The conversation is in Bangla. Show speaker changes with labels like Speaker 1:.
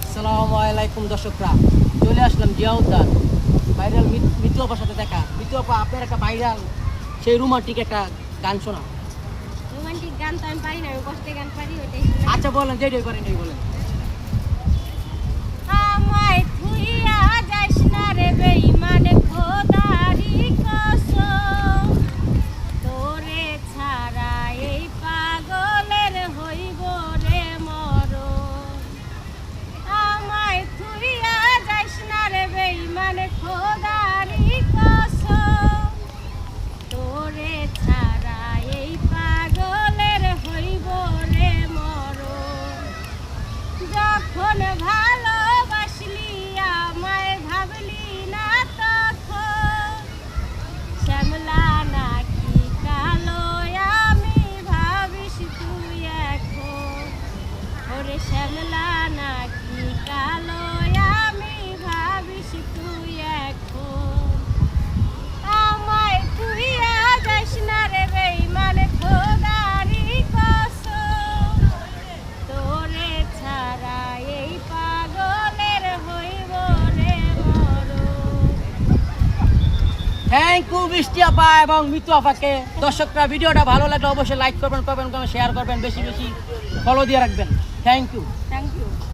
Speaker 1: আসসালামু আলাইকুম দর্শকরা, চলে আসলাম জিয়া উদ্যান। ভাইরাল মিতু আপার সাথে দেখা। মিতু আপা, আপনার একটা ভাইরাল সেই রোমান্টিক একটা গান শোনা।
Speaker 2: রোমান্টিক গান তো আমি পারি না, আমি কষ্টে গান পারি, ওইটাই।
Speaker 1: আচ্ছা বলেন, যেটাই পারেন এই বলেন।
Speaker 2: আমায় থুইয়া যাস না রে বেঈমান, খোদারি কসম, তোরে ছাড়া এই পাগলের হইব রে মরণ। আমায় থুইয়া যাস না রে বেঈমান, খোদারি কসম, তোরে ছাড়া এই পাগলের হইব রে মরণ। যখন ভালোবাসলি আমায় ভাবলি না তখন, শ্যামলা নাকি কালো আমি ভাবিস তুই এখন। ওরে শ্যামলা নাকি কালো আমি ভাবিস তুই এখন। আমায় তুইয়া যাস না রে বেঈমান, খোদারি কসম, তোরে ছাড়া এই পাগলের হইব রে মরণ।
Speaker 1: থ্যাংক ইউ বৃষ্টি আপা এবং মিতু আপাকে। দর্শকরা, ভিডিওটা ভালো লাগলে অবশ্যই লাইক করবেন, শেয়ার করবেন, বেশি বেশি ফলো দিয়ে রাখবেন। Thank you.